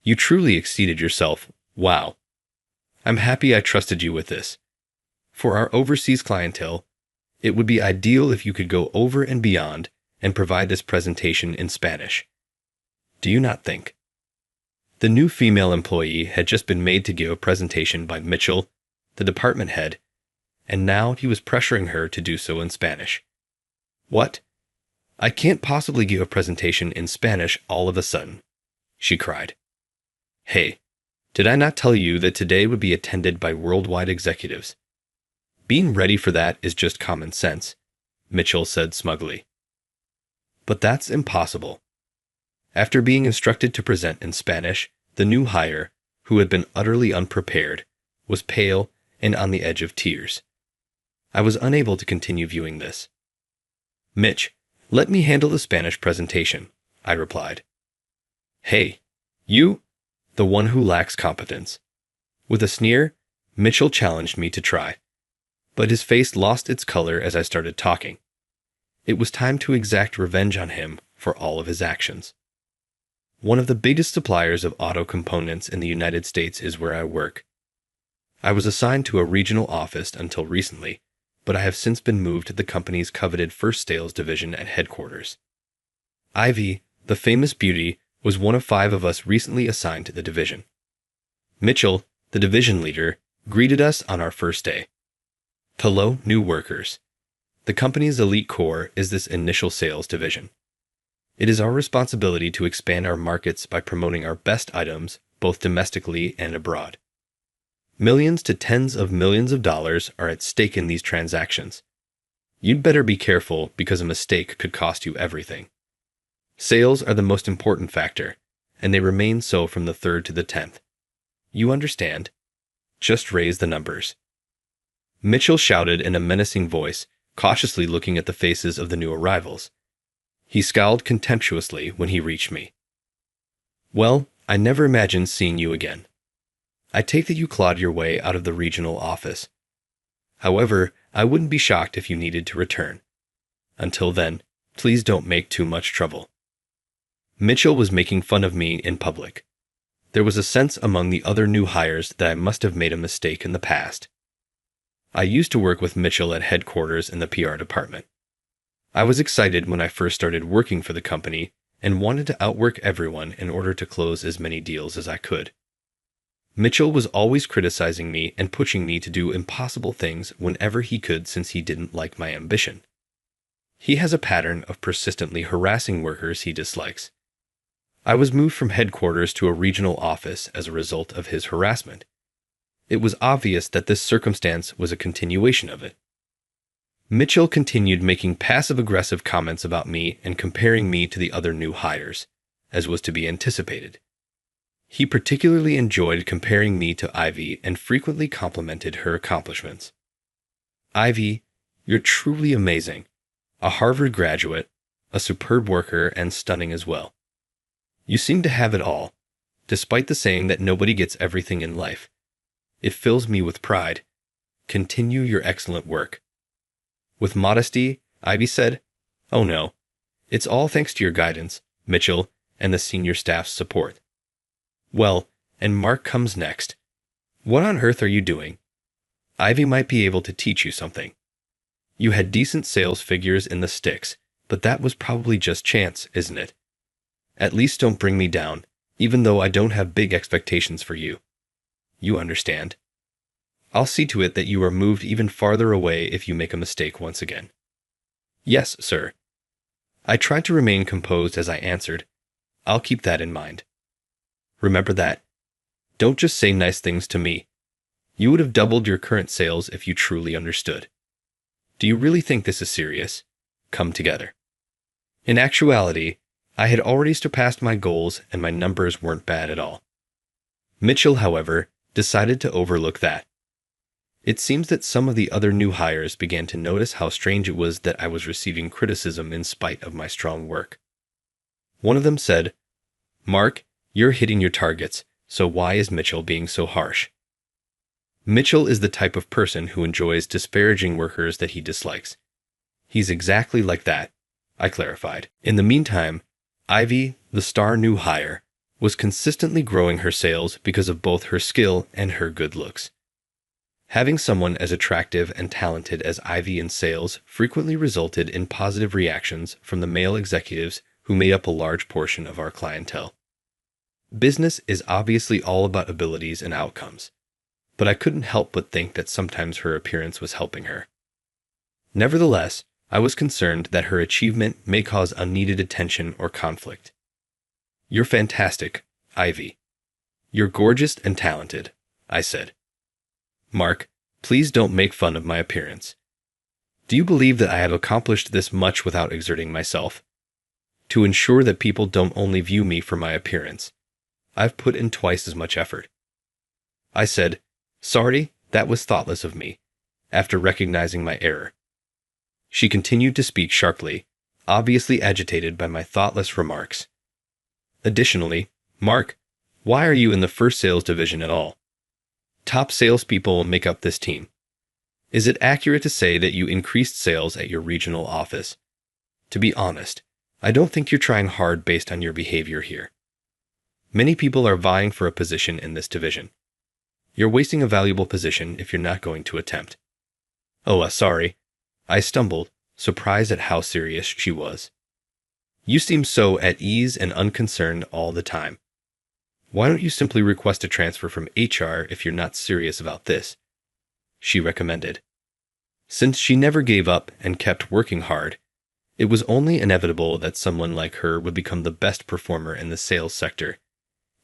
You truly exceeded yourself. Wow. I'm happy I trusted you with this. For our overseas clientele, it would be ideal if you could go over and beyond and provide this presentation in Spanish. Do you not think? The new female employee had just been made to give a presentation by Mitchell, the department head, and now he was pressuring her to do so in Spanish. What? I can't possibly give a presentation in Spanish all of a sudden, she cried. Hey, did I not tell you that today would be attended by worldwide executives? Being ready for that is just common sense, Mitchell said smugly. But that's impossible. After being instructed to present in Spanish, the new hire, who had been utterly unprepared, was pale and on the edge of tears. I was unable to continue viewing this. Mitch, let me handle the Spanish presentation, I replied. Hey, you, the one who lacks competence. With a sneer, Mitchell challenged me to try. But his face lost its color as I started talking. It was time to exact revenge on him for all of his actions. One of the biggest suppliers of auto components in the United States is where I work. I was assigned to a regional office until recently, but I have since been moved to the company's coveted first sales division at headquarters. Ivy, the famous beauty, was one of 5 of us recently assigned to the division. Mitchell, the division leader, greeted us on our first day. Hello, new workers. The company's elite core is this initial sales division. It is our responsibility to expand our markets by promoting our best items both domestically and abroad. Millions to tens of millions of dollars are at stake in these transactions. You'd better be careful because a mistake could cost you everything. Sales are the most important factor, and they remain so from the 3rd to the 10th. You understand? Just raise the numbers. Mitchell shouted in a menacing voice, cautiously looking at the faces of the new arrivals. He scowled contemptuously when he reached me. Well, I never imagined seeing you again. I take that you clawed your way out of the regional office. However, I wouldn't be shocked if you needed to return. Until then, please don't make too much trouble. Mitchell was making fun of me in public. There was a sense among the other new hires that I must have made a mistake in the past. I used to work with Mitchell at headquarters in the PR department. I was excited when I first started working for the company and wanted to outwork everyone in order to close as many deals as I could. Mitchell was always criticizing me and pushing me to do impossible things whenever he could since he didn't like my ambition. He has a pattern of persistently harassing workers he dislikes. I was moved from headquarters to a regional office as a result of his harassment. It was obvious that this circumstance was a continuation of it. Mitchell continued making passive-aggressive comments about me and comparing me to the other new hires, as was to be anticipated. He particularly enjoyed comparing me to Ivy and frequently complimented her accomplishments. Ivy, you're truly amazing. A Harvard graduate, a superb worker, and stunning as well. You seem to have it all, despite the saying that nobody gets everything in life. It fills me with pride. Continue your excellent work. With modesty, Ivy said, Oh no, it's all thanks to your guidance, Mitchell, and the senior staff's support. Well, and Mark comes next. What on earth are you doing? Ivy might be able to teach you something. You had decent sales figures in the sticks, but that was probably just chance, isn't it? At least don't bring me down, even though I don't have big expectations for you. You understand. I'll see to it that you are moved even farther away if you make a mistake once again. Yes, sir. I tried to remain composed as I answered. I'll keep that in mind. Remember that. Don't just say nice things to me. You would have doubled your current sales if you truly understood. Do you really think this is serious? Come together. In actuality, I had already surpassed my goals and my numbers weren't bad at all. Mitchell, however, decided to overlook that. It seems that some of the other new hires began to notice how strange it was that I was receiving criticism in spite of my strong work. One of them said, Mark, you're hitting your targets, so why is Mitchell being so harsh? Mitchell is the type of person who enjoys disparaging workers that he dislikes. He's exactly like that, I clarified. In the meantime, Ivy, the star new hire, was consistently growing her sales because of both her skill and her good looks. Having someone as attractive and talented as Ivy in sales frequently resulted in positive reactions from the male executives who made up a large portion of our clientele. Business is obviously all about abilities and outcomes, but I couldn't help but think that sometimes her appearance was helping her. Nevertheless, I was concerned that her achievement may cause unneeded attention or conflict. "You're fantastic, Ivy. You're gorgeous and talented," I said. "Mark, please don't make fun of my appearance. Do you believe that I have accomplished this much without exerting myself? To ensure that people don't only view me for my appearance, I've put in twice as much effort." I said, "Sorry, that was thoughtless of me," after recognizing my error. She continued to speak sharply, obviously agitated by my thoughtless remarks. "Additionally, Mark, why are you in the first sales division at all? Top salespeople make up this team. Is it accurate to say that you increased sales at your regional office? To be honest, I don't think you're trying hard based on your behavior here. Many people are vying for a position in this division. You're wasting a valuable position if you're not going to attempt." "Oh, sorry." I stumbled, surprised at how serious she was. "You seem so at ease and unconcerned all the time. Why don't you simply request a transfer from HR if you're not serious about this?" she recommended. Since she never gave up and kept working hard, it was only inevitable that someone like her would become the best performer in the sales sector,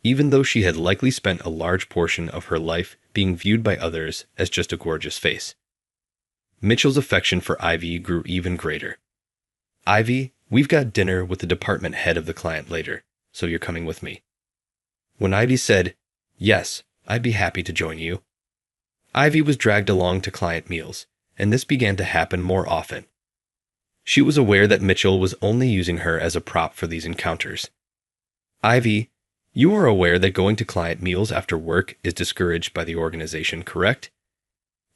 even though she had likely spent a large portion of her life being viewed by others as just a gorgeous face. Mitchell's affection for Ivy grew even greater. "Ivy, we've got dinner with the department head of the client later, so you're coming with me." When Ivy said, "Yes, I'd be happy to join you," Ivy was dragged along to client meals, and this began to happen more often. She was aware that Mitchell was only using her as a prop for these encounters. "Ivy, you are aware that going to client meals after work is discouraged by the organization, correct?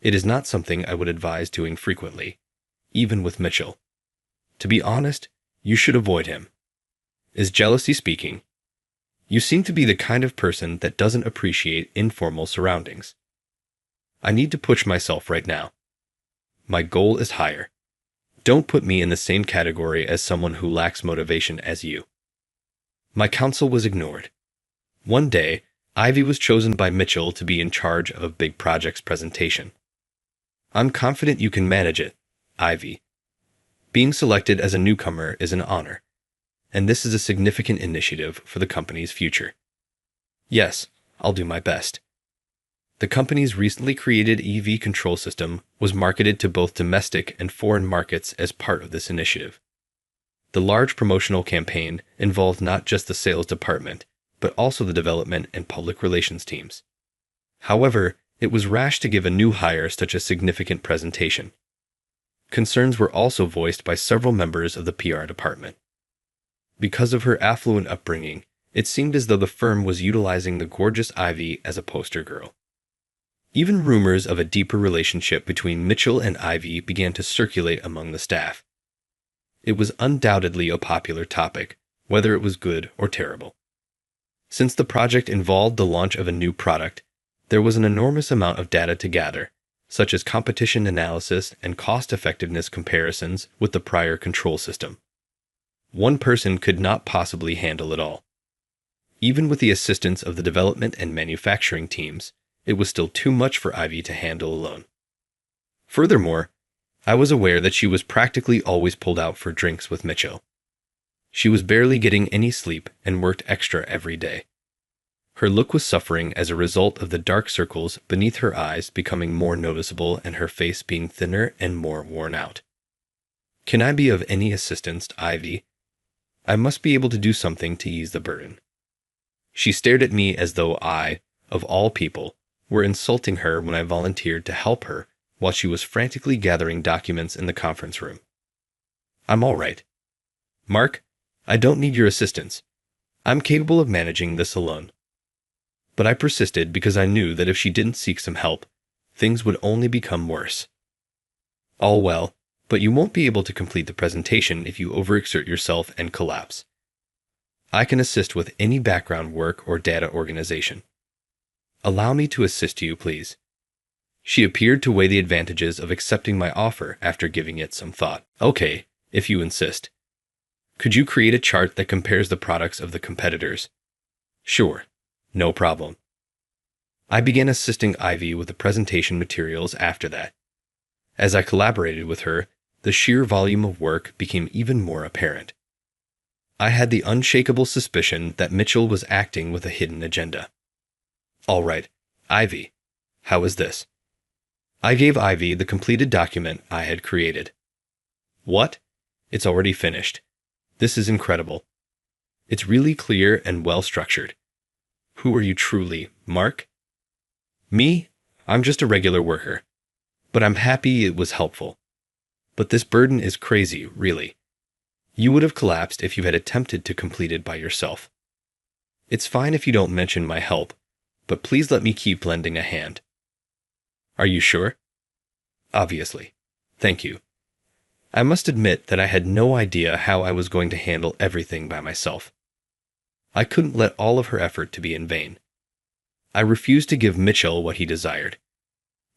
It is not something I would advise doing frequently, even with Mitchell. To be honest, you should avoid him. Is jealousy speaking? You seem to be the kind of person that doesn't appreciate informal surroundings. I need to push myself right now. My goal is higher. Don't put me in the same category as someone who lacks motivation as you." My counsel was ignored. One day, Ivy was chosen by Mitchell to be in charge of a big project's presentation. "I'm confident you can manage it, Ivy. Being selected as a newcomer is an honor, and this is a significant initiative for the company's future." "Yes, I'll do my best." The company's recently created EV control system was marketed to both domestic and foreign markets as part of this initiative. The large promotional campaign involved not just the sales department, but also the development and public relations teams. However, it was rash to give a new hire such a significant presentation. Concerns were also voiced by several members of the PR department. Because of her affluent upbringing, it seemed as though the firm was utilizing the gorgeous Ivy as a poster girl. Even rumors of a deeper relationship between Mitchell and Ivy began to circulate among the staff. It was undoubtedly a popular topic, whether it was good or terrible. Since the project involved the launch of a new product, there was an enormous amount of data to gather, such as competition analysis and cost-effectiveness comparisons with the prior control system. One person could not possibly handle it all. Even with the assistance of the development and manufacturing teams, it was still too much for Ivy to handle alone. Furthermore, I was aware that she was practically always pulled out for drinks with Mitchell. She was barely getting any sleep and worked extra every day. Her look was suffering as a result of the dark circles beneath her eyes becoming more noticeable and her face being thinner and more worn out. "Can I be of any assistance, Ivy? I must be able to do something to ease the burden." She stared at me as though I, of all people, were insulting her when I volunteered to help her while she was frantically gathering documents in the conference room. "I'm all right. Mark, I don't need your assistance. I'm capable of managing this alone." But I persisted because I knew that if she didn't seek some help, things would only become worse. "All well, but you won't be able to complete the presentation if you overexert yourself and collapse." I can assist with any background work or data organization. Allow me to assist you, please. She appeared to weigh the advantages of accepting my offer after giving it some thought. Okay, if you insist. Could you create a chart that compares the products of the competitors? Sure, no problem. I began assisting Ivy with the presentation materials after that. As I collaborated with her, the sheer volume of work became even more apparent. I had the unshakable suspicion that Mitchell was acting with a hidden agenda. All right, Ivy, how is this? I gave Ivy the completed document I had created. What? It's already finished. This is incredible. It's really clear and well structured. Who are you truly, Mark? Me? I'm just a regular worker. But I'm happy it was helpful. But this burden is crazy, really. You would have collapsed if you had attempted to complete it by yourself. It's fine if you don't mention my help, but please let me keep lending a hand. Are you sure? Obviously. Thank you. I must admit that I had no idea how I was going to handle everything by myself. I couldn't let all of her effort to be in vain. I refused to give Mitchell what he desired.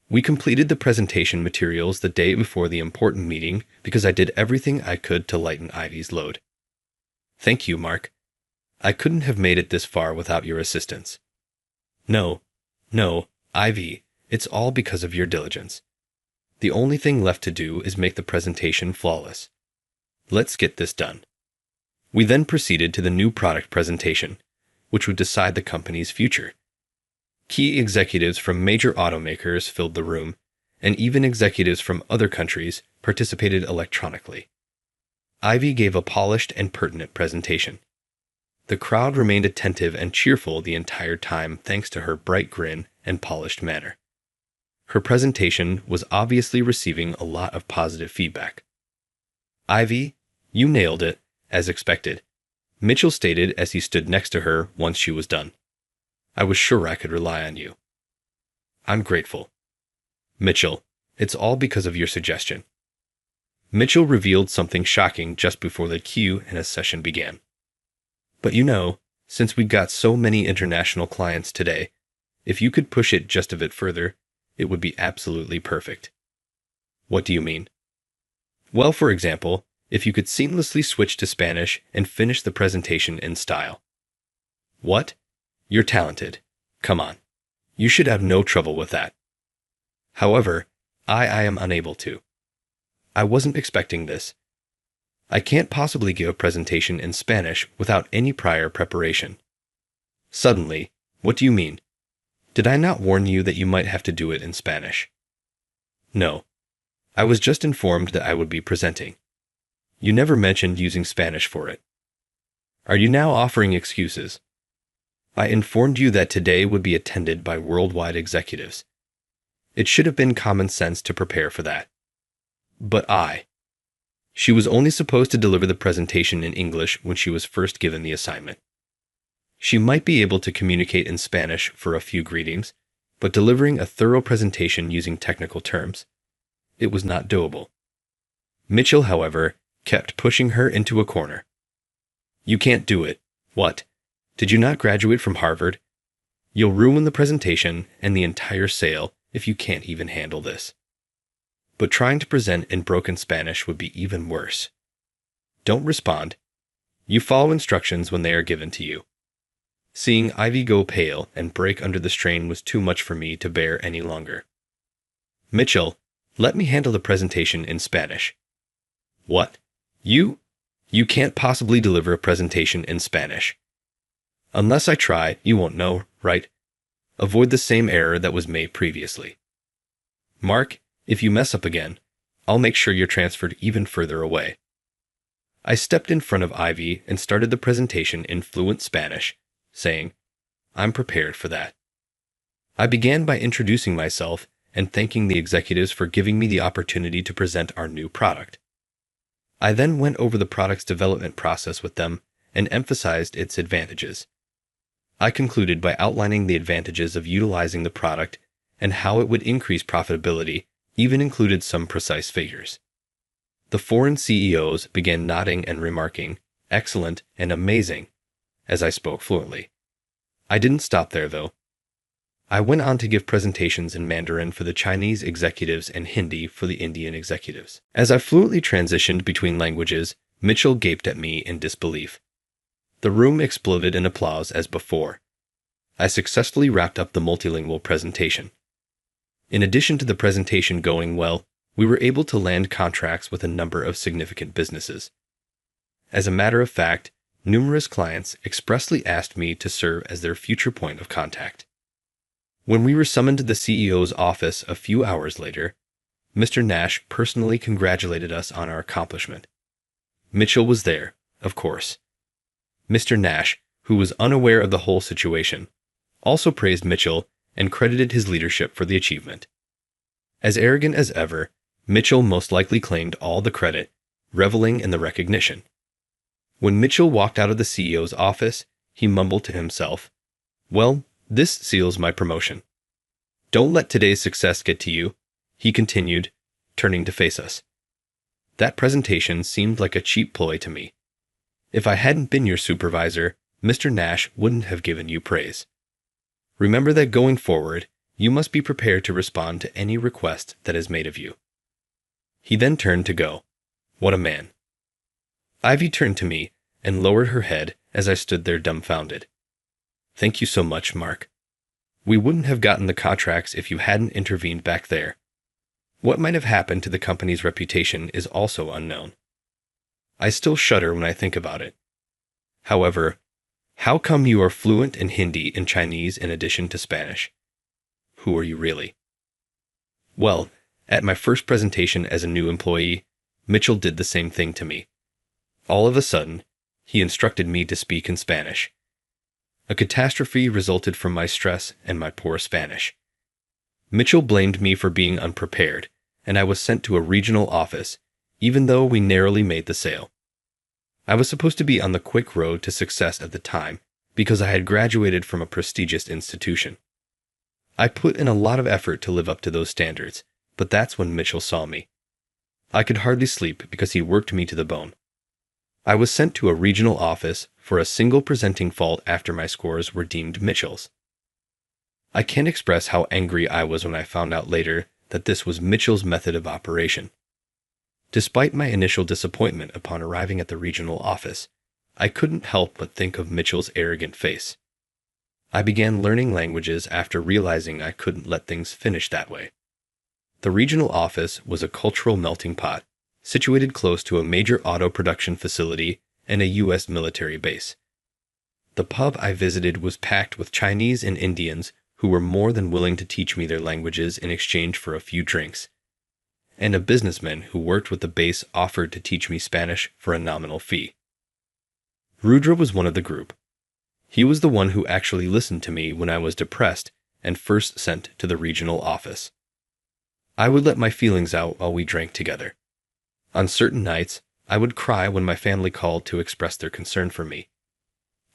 We completed the presentation materials the day before the important meeting because I did everything I could to lighten Ivy's load. Thank you, Mark. I couldn't have made it this far without your assistance. No, Ivy, it's all because of your diligence. The only thing left to do is make the presentation flawless. Let's get this done. We then proceeded to the new product presentation, which would decide the company's future. Key executives from major automakers filled the room, and even executives from other countries participated electronically. Ivy gave a polished and pertinent presentation. The crowd remained attentive and cheerful the entire time thanks to her bright grin and polished manner. Her presentation was obviously receiving a lot of positive feedback. Ivy, you nailed it, as expected, Mitchell stated as he stood next to her once she was done. I was sure I could rely on you. I'm grateful. Mitchell, it's all because of your suggestion. Mitchell revealed something shocking just before the Q&A session began. But you know, since we got so many international clients today, if you could push it just a bit further, it would be absolutely perfect. What do you mean? Well, for example, if you could seamlessly switch to Spanish and finish the presentation in style. What? You're talented. Come on. You should have no trouble with that. However, I am unable to. I wasn't expecting this. I can't possibly give a presentation in Spanish without any prior preparation. Suddenly, what do you mean? Did I not warn you that you might have to do it in Spanish? No. I was just informed that I would be presenting. You never mentioned using Spanish for it. Are you now offering excuses? I informed you that today would be attended by worldwide executives. It should have been common sense to prepare for that. But she was only supposed to deliver the presentation in English when she was first given the assignment. She might be able to communicate in Spanish for a few greetings, but delivering a thorough presentation using technical terms, it was not doable. Mitchell, however, kept pushing her into a corner. You can't do it. What? Did you not graduate from Harvard? You'll ruin the presentation and the entire sale if you can't even handle this. But trying to present in broken Spanish would be even worse. Don't respond. You follow instructions when they are given to you. Seeing Ivy go pale and break under the strain was too much for me to bear any longer. Mitchell, let me handle the presentation in Spanish. What? You can't possibly deliver a presentation in Spanish. Unless I try, you won't know, right? Avoid the same error that was made previously. Mark, if you mess up again, I'll make sure you're transferred even further away. I stepped in front of Ivy and started the presentation in fluent Spanish, saying, I'm prepared for that. I began by introducing myself and thanking the executives for giving me the opportunity to present our new product. I then went over the product's development process with them and emphasized its advantages. I concluded by outlining the advantages of utilizing the product and how it would increase profitability, even included some precise figures. The foreign CEOs began nodding and remarking, excellent and amazing, as I spoke fluently. I didn't stop there, though. I went on to give presentations in Mandarin for the Chinese executives and Hindi for the Indian executives. As I fluently transitioned between languages, Mitchell gaped at me in disbelief. The room exploded in applause as before. I successfully wrapped up the multilingual presentation. In addition to the presentation going well, we were able to land contracts with a number of significant businesses. As a matter of fact, numerous clients expressly asked me to serve as their future point of contact. When we were summoned to the CEO's office a few hours later, Mr. Nash personally congratulated us on our accomplishment. Mitchell was there, of course. Mr. Nash, who was unaware of the whole situation, also praised Mitchell and credited his leadership for the achievement. As arrogant as ever, Mitchell most likely claimed all the credit, reveling in the recognition. When Mitchell walked out of the CEO's office, he mumbled to himself, "Well, this seals my promotion. Don't let today's success get to you," he continued, turning to face us. That presentation seemed like a cheap ploy to me. If I hadn't been your supervisor, Mr. Nash wouldn't have given you praise. Remember that going forward, you must be prepared to respond to any request that is made of you. He then turned to go. What a man. Ivy turned to me and lowered her head as I stood there dumbfounded. Thank you so much, Mark. We wouldn't have gotten the contracts if you hadn't intervened back there. What might have happened to the company's reputation is also unknown. I still shudder when I think about it. However, how come you are fluent in Hindi and Chinese in addition to Spanish? Who are you really? Well, at my first presentation as a new employee, Mitchell did the same thing to me. All of a sudden, he instructed me to speak in Spanish. A catastrophe resulted from my stress and my poor Spanish. Mitchell blamed me for being unprepared, and I was sent to a regional office, even though we narrowly made the sale. I was supposed to be on the quick road to success at the time because I had graduated from a prestigious institution. I put in a lot of effort to live up to those standards, but that's when Mitchell saw me. I could hardly sleep because he worked me to the bone. I was sent to a regional office for a single presenting fault after my scores were deemed Mitchell's. I can't express how angry I was when I found out later that this was Mitchell's method of operation. Despite my initial disappointment upon arriving at the regional office, I couldn't help but think of Mitchell's arrogant face. I began learning languages after realizing I couldn't let things finish that way. The regional office was a cultural melting pot, situated close to a major auto production facility and a U.S. military base. The pub I visited was packed with Chinese and Indians who were more than willing to teach me their languages in exchange for a few drinks, and a businessman who worked with the base offered to teach me Spanish for a nominal fee. Rudra was one of the group. He was the one who actually listened to me when I was depressed and first sent to the regional office. I would let my feelings out while we drank together. On certain nights, I would cry when my family called to express their concern for me.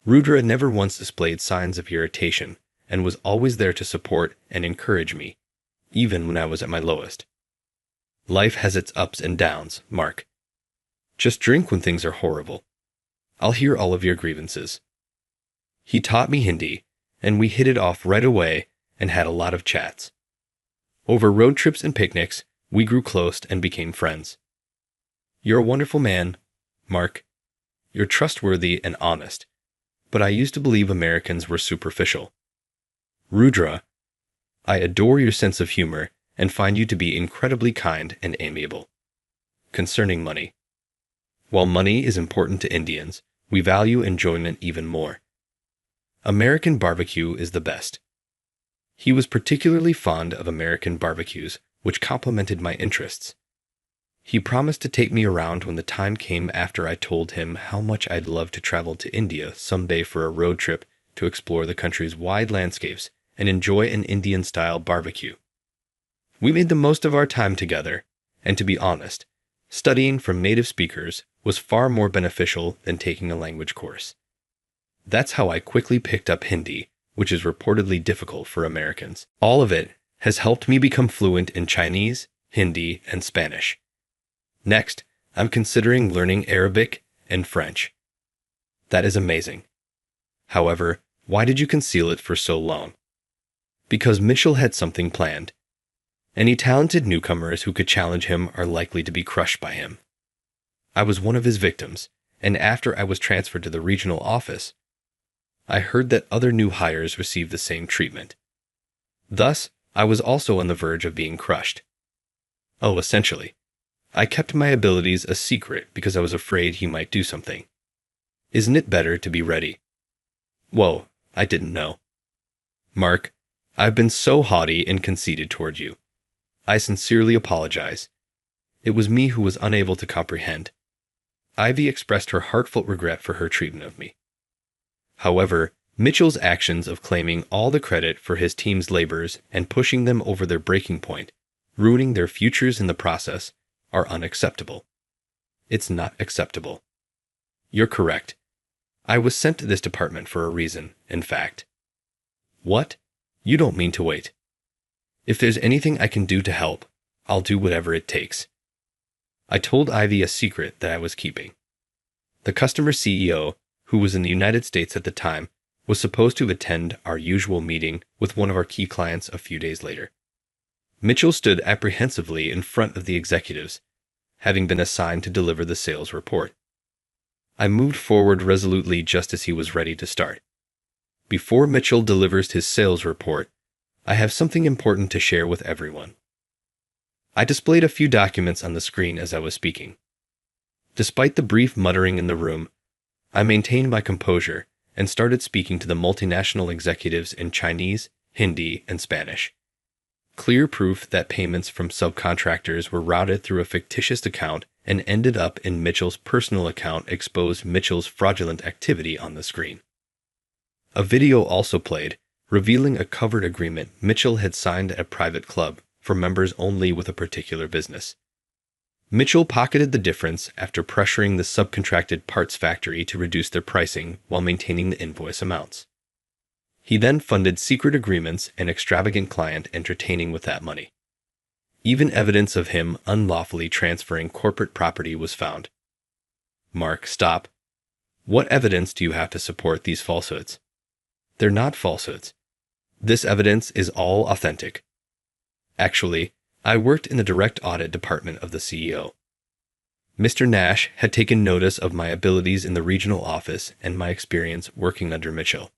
Rudra never once displayed signs of irritation and was always there to support and encourage me, even when I was at my lowest. Life has its ups and downs, Mark. Just drink when things are horrible. I'll hear all of your grievances. He taught me Hindi, and we hit it off right away and had a lot of chats. Over road trips and picnics, we grew close and became friends. You're a wonderful man, Mark. You're trustworthy and honest, but I used to believe Americans were superficial. Rudra, I adore your sense of humor and find you to be incredibly kind and amiable. Concerning money. While money is important to Indians, we value enjoyment even more. American barbecue is the best. He was particularly fond of American barbecues, which complemented my interests. He promised to take me around when the time came after I told him how much I'd love to travel to India someday for a road trip to explore the country's wide landscapes and enjoy an Indian-style barbecue. We made the most of our time together, and to be honest, studying from native speakers was far more beneficial than taking a language course. That's how I quickly picked up Hindi, which is reportedly difficult for Americans. All of it has helped me become fluent in Chinese, Hindi, and Spanish. Next, I'm considering learning Arabic and French. That is amazing. However, why did you conceal it for so long? Because Mitchell had something planned. Any talented newcomers who could challenge him are likely to be crushed by him. I was one of his victims, and after I was transferred to the regional office, I heard that other new hires received the same treatment. Thus, I was also on the verge of being crushed. Oh, essentially, I kept my abilities a secret because I was afraid he might do something. Isn't it better to be ready? Whoa, I didn't know. Mark, I've been so haughty and conceited toward you. I sincerely apologize. It was me who was unable to comprehend. Ivy expressed her heartfelt regret for her treatment of me. However, Mitchell's actions of claiming all the credit for his team's labors and pushing them over their breaking point, ruining their futures in the process, are unacceptable. It's not acceptable. You're correct. I was sent to this department for a reason, in fact. What? You don't mean to wait. If there's anything I can do to help, I'll do whatever it takes. I told Ivy a secret that I was keeping. The customer CEO, who was in the United States at the time, was supposed to attend our usual meeting with one of our key clients a few days later. Mitchell stood apprehensively in front of the executives, having been assigned to deliver the sales report. I moved forward resolutely just as he was ready to start. Before Mitchell delivers his sales report, I have something important to share with everyone. I displayed a few documents on the screen as I was speaking. Despite the brief muttering in the room, I maintained my composure and started speaking to the multinational executives in Chinese, Hindi, and Spanish. Clear proof that payments from subcontractors were routed through a fictitious account and ended up in Mitchell's personal account exposed Mitchell's fraudulent activity on the screen. A video also played, revealing a covered agreement Mitchell had signed at a private club for members only with a particular business. Mitchell pocketed the difference after pressuring the subcontracted parts factory to reduce their pricing while maintaining the invoice amounts. He then funded secret agreements and extravagant client entertaining with that money. Even evidence of him unlawfully transferring corporate property was found. Mark, stop. What evidence do you have to support these falsehoods? They're not falsehoods. This evidence is all authentic. Actually, I worked in the direct audit department of the CEO. Mr. Nash had taken notice of my abilities in the regional office and my experience working under Mitchell.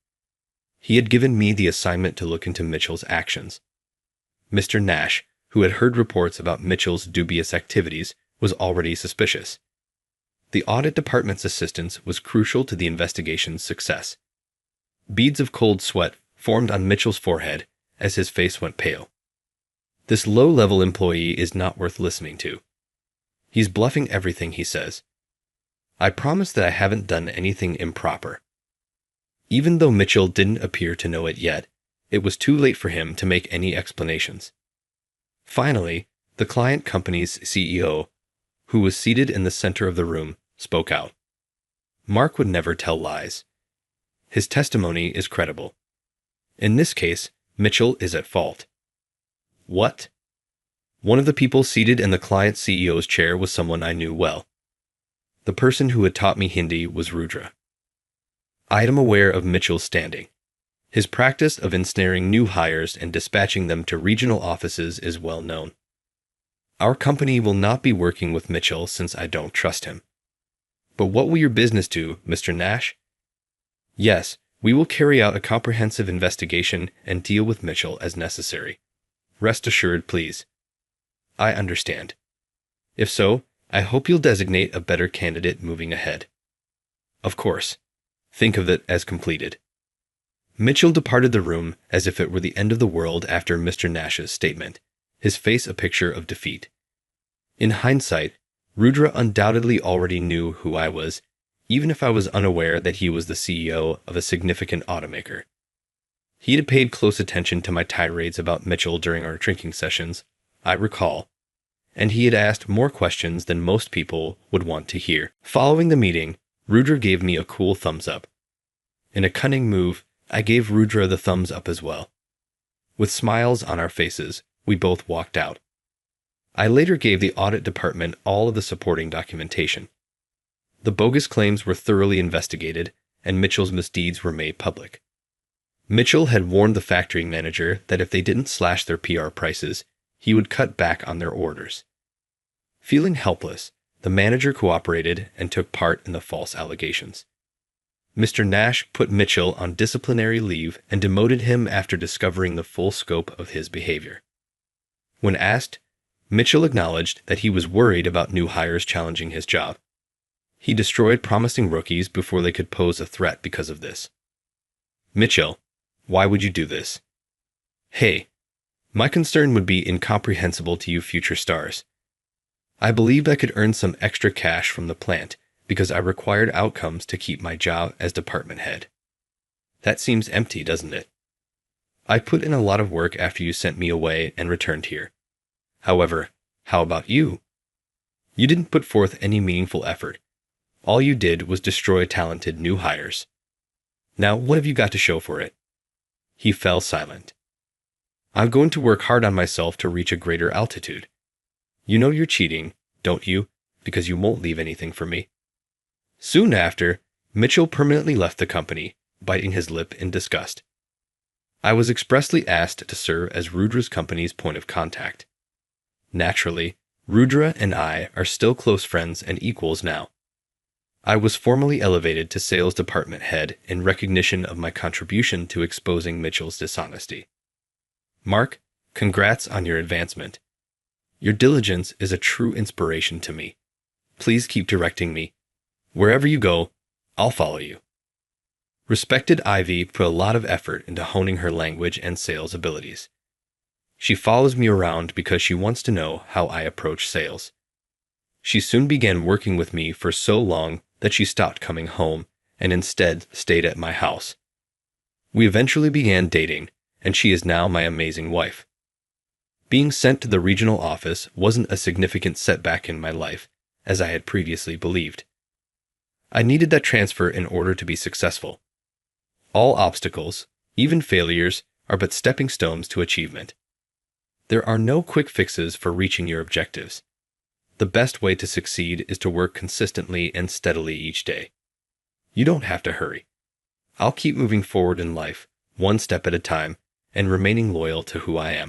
He had given me the assignment to look into Mitchell's actions. Mr. Nash, who had heard reports about Mitchell's dubious activities, was already suspicious. The audit department's assistance was crucial to the investigation's success. Beads of cold sweat formed on Mitchell's forehead as his face went pale. This low-level employee is not worth listening to. He's bluffing everything he says. I promise that I haven't done anything improper. Even though Mitchell didn't appear to know it yet, it was too late for him to make any explanations. Finally, the client company's CEO, who was seated in the center of the room, spoke out. Mark would never tell lies. His testimony is credible. In this case, Mitchell is at fault. What? One of the people seated in the client CEO's chair was someone I knew well. The person who had taught me Hindi was Rudra. I am aware of Mitchell's standing. His practice of ensnaring new hires and dispatching them to regional offices is well known. Our company will not be working with Mitchell since I don't trust him. But what will your business do, Mr. Nash? Yes, we will carry out a comprehensive investigation and deal with Mitchell as necessary. Rest assured, please. I understand. If so, I hope you'll designate a better candidate moving ahead. Of course. Think of it as completed. Mitchell departed the room as if it were the end of the world after Mr. Nash's statement, his face a picture of defeat. In hindsight, Rudra undoubtedly already knew who I was, even if I was unaware that he was the CEO of a significant automaker. He had paid close attention to my tirades about Mitchell during our drinking sessions, I recall, and he had asked more questions than most people would want to hear. Following the meeting, Rudra gave me a cool thumbs up. In a cunning move, I gave Rudra the thumbs up as well. With smiles on our faces, we both walked out. I later gave the audit department all of the supporting documentation. The bogus claims were thoroughly investigated, and Mitchell's misdeeds were made public. Mitchell had warned the factory manager that if they didn't slash their PR prices, he would cut back on their orders. Feeling helpless, the manager cooperated and took part in the false allegations. Mr. Nash put Mitchell on disciplinary leave and demoted him after discovering the full scope of his behavior. When asked, Mitchell acknowledged that he was worried about new hires challenging his job. He destroyed promising rookies before they could pose a threat because of this. Mitchell, why would you do this? Hey, my concern would be incomprehensible to you future stars. I believed I could earn some extra cash from the plant because I required outcomes to keep my job as department head. That seems empty, doesn't it? I put in a lot of work after you sent me away and returned here. However, how about you? You didn't put forth any meaningful effort. All you did was destroy talented new hires. Now, what have you got to show for it? He fell silent. I'm going to work hard on myself to reach a greater altitude. You know you're cheating, don't you? Because you won't leave anything for me. Soon after, Mitchell permanently left the company, biting his lip in disgust. I was expressly asked to serve as Rudra's company's point of contact. Naturally, Rudra and I are still close friends and equals now. I was formally elevated to sales department head in recognition of my contribution to exposing Mitchell's dishonesty. Mark, congrats on your advancement. Your diligence is a true inspiration to me. Please keep directing me. Wherever you go, I'll follow you. Respected Ivy put a lot of effort into honing her language and sales abilities. She follows me around because she wants to know how I approach sales. She soon began working with me for so long that she stopped coming home and instead stayed at my house. We eventually began dating, and she is now my amazing wife. Being sent to the regional office wasn't a significant setback in my life, as I had previously believed. I needed that transfer in order to be successful. All obstacles, even failures, are but stepping stones to achievement. There are no quick fixes for reaching your objectives. The best way to succeed is to work consistently and steadily each day. You don't have to hurry. I'll keep moving forward in life, one step at a time, and remaining loyal to who I am.